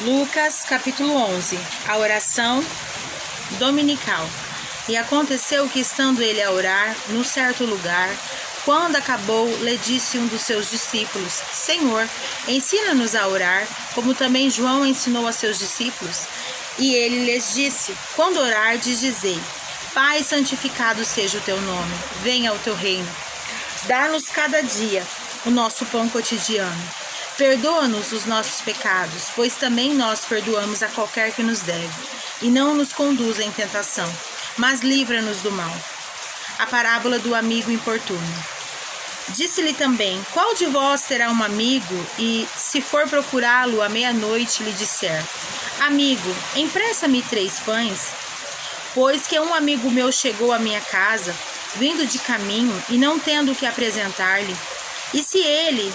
Lucas capítulo 11. A oração dominical. E aconteceu que, estando ele a orar num certo lugar, quando acabou, lhe disse um dos seus discípulos: Senhor, ensina-nos a orar, como também João ensinou a seus discípulos. E ele lhes disse: quando orardes, dizei: Pai, santificado seja o teu nome, venha o teu reino. Dá-nos cada dia o nosso pão cotidiano. Perdoa-nos os nossos pecados, pois também nós perdoamos a qualquer que nos deve. E não nos conduza em tentação, mas livra-nos do mal. A parábola do amigo importuno. Disse-lhe também: qual de vós terá um amigo e, se for procurá-lo à meia-noite, lhe disser: Amigo, empresta-me 3 pães? Pois que um amigo meu chegou à minha casa, vindo de caminho, e não tendo o que apresentar-lhe. E se ele,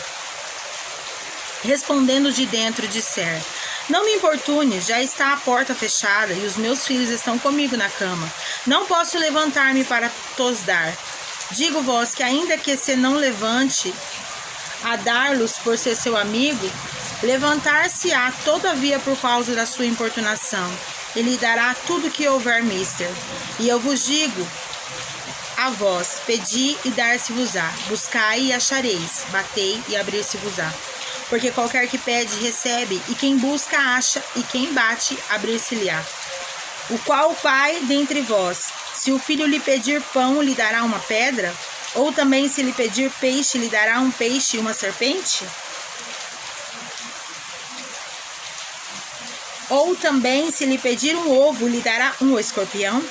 respondendo de dentro, disser: Não me importunes, já está a porta fechada, e os meus filhos estão comigo na cama. Não posso levantar-me para tos dar. Digo-vos que, ainda que se não levante a dar-los por ser seu amigo, levantar-se-á todavia por causa da sua importunação, e lhe dará tudo que houver mister. E eu vos digo a vós: pedi e dar-se-vos-á, buscai e achareis, batei e abrir-se-vos-á. Porque qualquer que pede, recebe, e quem busca, acha, e quem bate, abrir-se-lhe-á. O qual pai dentre vós, se o filho lhe pedir pão, lhe dará uma pedra? Ou também, se lhe pedir peixe, lhe dará um peixe e uma serpente? Ou também, se lhe pedir um ovo, lhe dará um escorpião?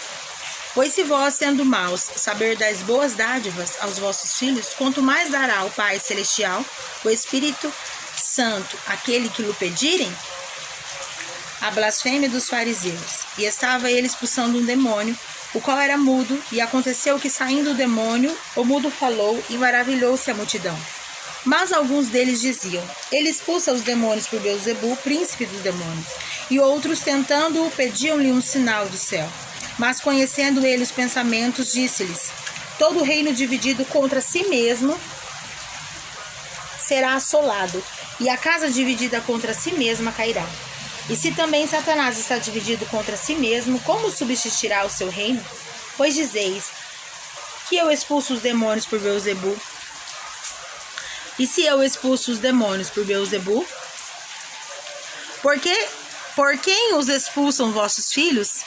Pois se vós, sendo maus, saber dar boas dádivas aos vossos filhos, quanto mais dará o Pai Celestial, o Espírito Santo, aquele que lhe pedirem? A blasfêmia dos fariseus. E estava ele expulsando um demônio, o qual era mudo, e aconteceu que, saindo o demônio, o mudo falou, e maravilhou-se a multidão. Mas alguns deles diziam: ele expulsa os demônios por Beelzebu, príncipe dos demônios. E outros, tentando-o, pediam-lhe um sinal do céu. Mas, conhecendo ele os pensamentos, disse-lhes: todo reino dividido contra si mesmo será assolado, e a casa dividida contra si mesma cairá. E se também Satanás está dividido contra si mesmo, como subsistirá o seu reino? Pois dizeis que eu expulso os demônios por Beelzebu. E se eu expulso os demônios por Beelzebu, por quem os expulsam vossos filhos?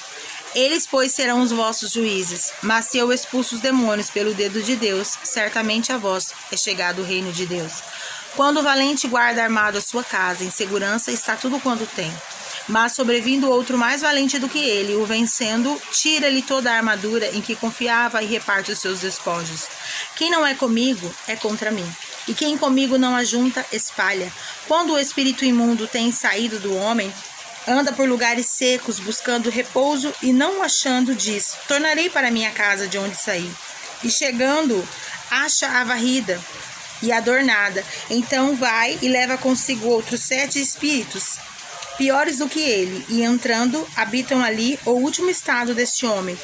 Eles, pois, serão os vossos juízes. Mas se eu expulso os demônios pelo dedo de Deus, certamente a vós é chegado o reino de Deus. Quando o valente guarda armado a sua casa, em segurança está tudo quanto tem. Mas, sobrevindo outro mais valente do que ele, o vencendo, tira-lhe toda a armadura em que confiava e reparte os seus despojos. Quem não é comigo, é contra mim. E quem comigo não ajunta, espalha. Quando o espírito imundo tem saído do homem, anda por lugares secos, buscando repouso, e não achando, diz: tornarei para minha casa de onde saí. E chegando, acha a varrida e adornada. Então vai e leva consigo outros 7 espíritos, piores do que ele, e entrando, habitam ali. O último estado deste homem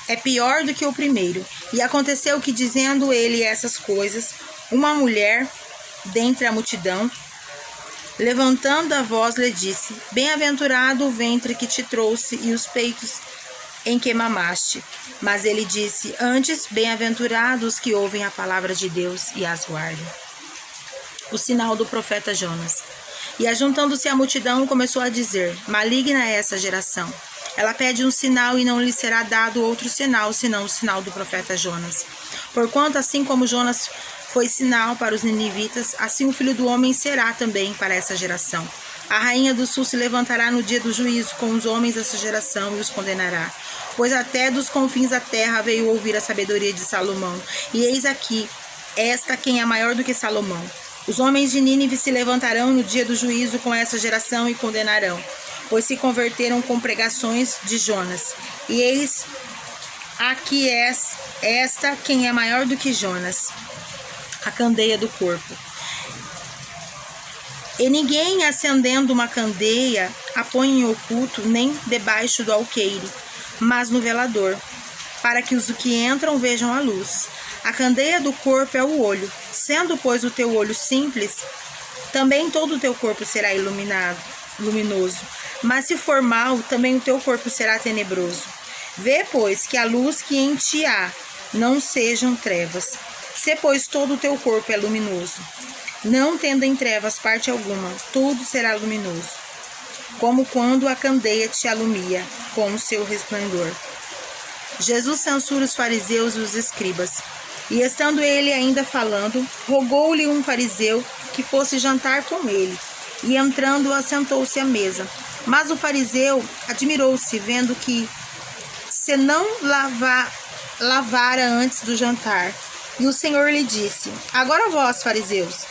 é pior do que o primeiro. E aconteceu que, dizendo ele essas coisas, uma mulher dentre a multidão, levantando a voz, lhe disse: bem-aventurado o ventre que te trouxe e os peitos em que mamaste. Mas ele disse: antes, bem-aventurados os que ouvem a palavra de Deus e as guardam. O sinal do profeta Jonas. E ajuntando-se a multidão, começou a dizer: maligna é essa geração. Ela pede um sinal, e não lhe será dado outro sinal, senão o sinal do profeta Jonas. Porquanto, assim como Jonas foi sinal para os ninivitas, assim o Filho do Homem será também para essa geração. A rainha do sul se levantará no dia do juízo com os homens dessa geração e os condenará. Pois até dos confins da terra veio ouvir a sabedoria de Salomão. E eis aqui, esta quem é maior do que Salomão. Os homens de Nínive se levantarão no dia do juízo com essa geração e condenarão, pois se converteram com pregações de Jonas. E eis aqui esta quem é maior do que Jonas, a candeia do corpo. E ninguém, acendendo uma candeia, a põe em oculto, nem debaixo do alqueire, mas no velador, para que os que entram vejam a luz. A candeia do corpo é o olho. Sendo, pois, o teu olho simples, também todo o teu corpo será iluminado. luminoso. Mas se for mau, também o teu corpo será tenebroso. Vê, pois, que a luz que em ti há não sejam trevas. Se, pois, todo o teu corpo é luminoso, não tendo em trevas parte alguma, tudo será luminoso, como quando a candeia te alumia com o seu resplendor. Jesus censura os fariseus e os escribas. E estando ele ainda falando, rogou-lhe um fariseu que fosse jantar com ele. E entrando, assentou-se à mesa. Mas o fariseu admirou-se, vendo que se não lavara antes do jantar. E o Senhor lhe disse: agora vós, fariseus,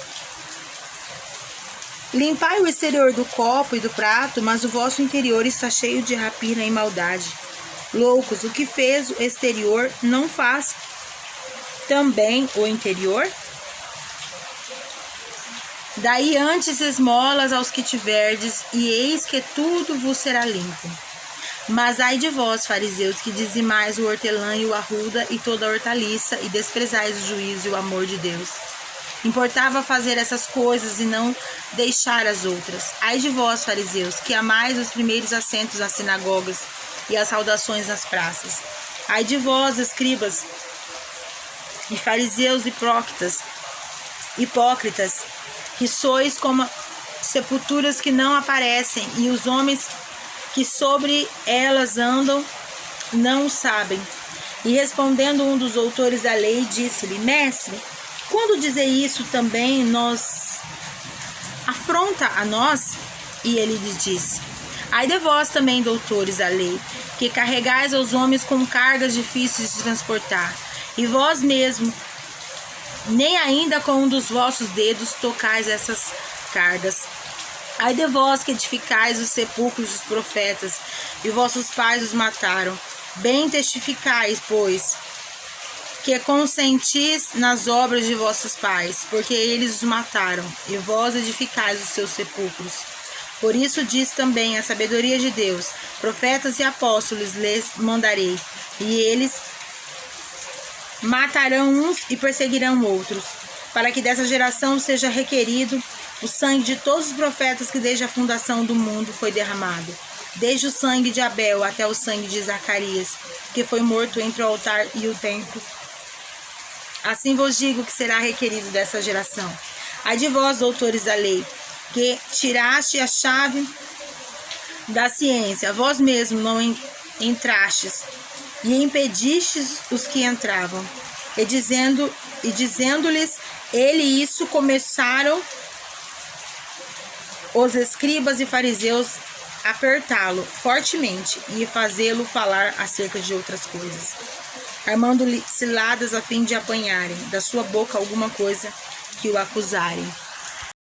limpai o exterior do copo e do prato, mas o vosso interior está cheio de rapina e maldade. Loucos, o que fez o exterior não faz também o interior? Daí antes esmolas aos que tiverdes, e eis que tudo vos será limpo. Mas ai de vós, fariseus, que dizimais o hortelã e o arruda e toda a hortaliça, e desprezais o juízo e o amor de Deus. Importava fazer essas coisas e não deixar as outras. Ai de vós, fariseus, que amais os primeiros assentos nas sinagogas e as saudações nas praças. Ai de vós, escribas e fariseus hipócritas, que sois como sepulturas que não aparecem, e os homens que sobre elas andam não o sabem. E respondendo um dos doutores da lei, disse-lhe: mestre, quando dizer isso também nos afronta a nós? E ele lhe disse: ai de vós também, doutores da lei, que carregais aos homens com cargas difíceis de transportar, e vós mesmo nem ainda com um dos vossos dedos tocais essas cargas. Ai de vós que edificais os sepulcros dos profetas, e vossos pais os mataram. Bem testificais, pois, que consentis nas obras de vossos pais, porque eles os mataram, e vós edificais os seus sepulcros. Por isso diz também a sabedoria de Deus: profetas e apóstolos lhes mandarei, e eles matarão uns e perseguirão outros, para que dessa geração seja requerido o sangue de todos os profetas que desde a fundação do mundo foi derramado, desde o sangue de Abel até o sangue de Zacarias, que foi morto entre o altar e o templo. Assim vos digo que será requerido dessa geração. Ai de vós, doutores da lei, que tiraste a chave da ciência, vós mesmos não entrastes, e impedistes os que entravam. E dizendo-lhes ele isso, começaram os escribas e fariseus a apertá-lo fortemente e fazê-lo falar acerca de outras coisas, armando-lhe ciladas a fim de apanharem da sua boca alguma coisa que o acusarem.